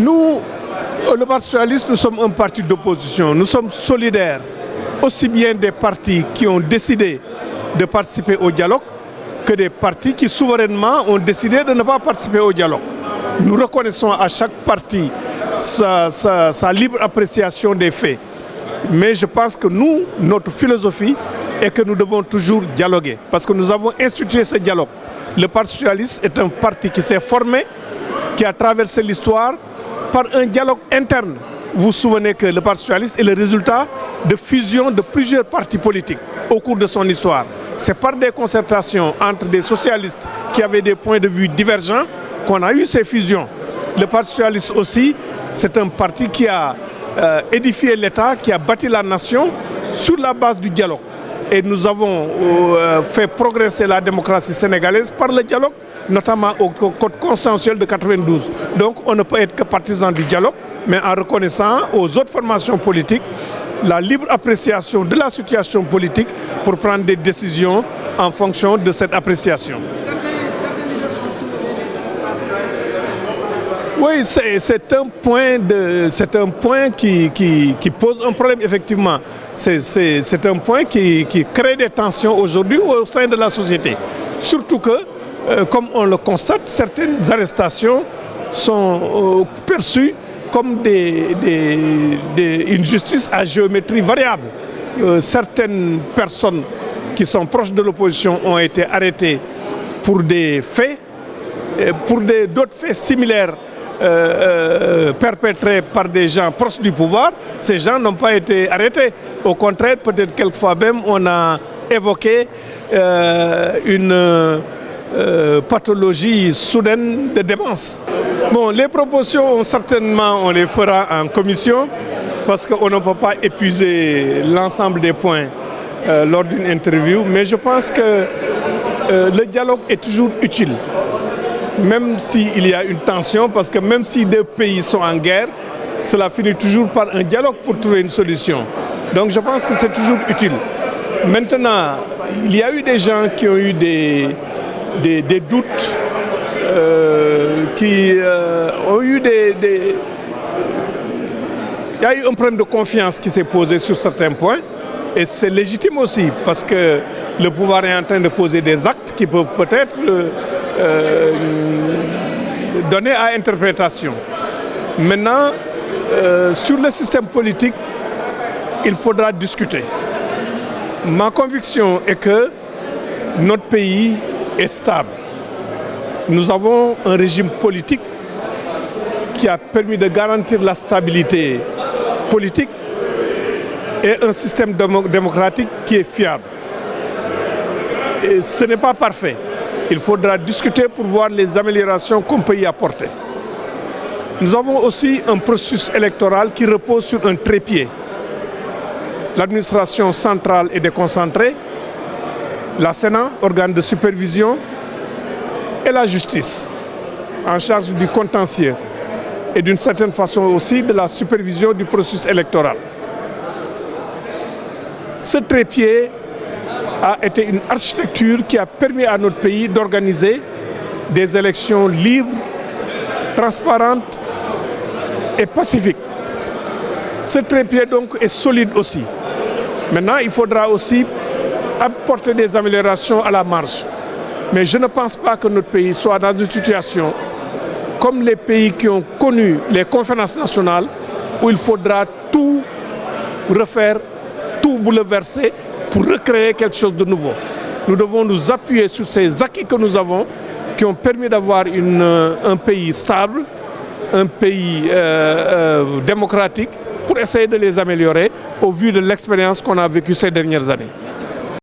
Nous, le Parti socialiste, nous sommes un parti d'opposition. Nous sommes solidaires aussi bien des partis qui ont décidé de participer au dialogue que des partis qui souverainement ont décidé de ne pas participer au dialogue. Nous reconnaissons à chaque parti sa libre appréciation des faits. Mais je pense que nous, notre philosophie est que nous devons toujours dialoguer parce que nous avons institué ce dialogue. Le Parti socialiste est un parti qui s'est formé, qui a traversé l'histoire par un dialogue interne. Vous vous souvenez que le Parti socialiste est le résultat de fusion de plusieurs partis politiques au cours de son histoire. C'est par des concertations entre des socialistes qui avaient des points de vue divergents qu'on a eu ces fusions. Le Parti socialiste aussi, c'est un parti qui a édifié l'État, qui a bâti la nation sur la base du dialogue. Et nous avons fait progresser la démocratie sénégalaise par le dialogue, notamment au code consensuel de 92. Donc on ne peut être que partisan du dialogue, mais en reconnaissant aux autres formations politiques la libre appréciation de la situation politique pour prendre des décisions en fonction de cette appréciation. Oui, c'est un point qui pose un problème, effectivement. C'est un point qui crée des tensions aujourd'hui au sein de la société. Surtout que, comme on le constate, certaines arrestations sont perçues comme une justice à géométrie variable. Certaines personnes qui sont proches de l'opposition ont été arrêtées pour des faits, pour d'autres faits similaires perpétrés par des gens proches du pouvoir. Ces gens n'ont pas été arrêtés. Au contraire, peut-être quelquefois même, on a évoqué une pathologie soudaine de démence. Bon, les propositions, certainement, on les fera en commission parce qu'on ne peut pas épuiser l'ensemble des points lors d'une interview. Mais je pense que le dialogue est toujours utile. Même s'il y a une tension, parce que même si deux pays sont en guerre, cela finit toujours par un dialogue pour trouver une solution. Donc je pense que c'est toujours utile. Maintenant, il y a eu des gens qui ont eu des doutes, qui ont eu il y a eu un problème de confiance qui s'est posé sur certains points. Et c'est légitime aussi, parce que le pouvoir est en train de poser des actes qui peuvent peut-être donner à interprétation. Maintenant, sur le système politique, il faudra discuter. Ma conviction est que notre pays est stable. Nous avons un régime politique qui a permis de garantir la stabilité politique et un système démocratique qui est fiable. Et ce n'est pas parfait. Il faudra discuter pour voir les améliorations qu'on peut y apporter. Nous avons aussi un processus électoral qui repose sur un trépied. L'administration centrale est déconcentrée, la Sénat, organe de supervision, et la justice, en charge du contentieux et d'une certaine façon aussi de la supervision du processus électoral. Ce trépied a été une architecture qui a permis à notre pays d'organiser des élections libres, transparentes et pacifiques. Ce trépied donc est solide aussi. Maintenant, il faudra aussi apporter des améliorations à la marge. Mais je ne pense pas que notre pays soit dans une situation comme les pays qui ont connu les conférences nationales où il faudra tout refaire, tout bouleverser pour recréer quelque chose de nouveau. Nous devons nous appuyer sur ces acquis que nous avons qui ont permis d'avoir un pays stable, un pays démocratique pour essayer de les améliorer au vu de l'expérience qu'on a vécue ces dernières années.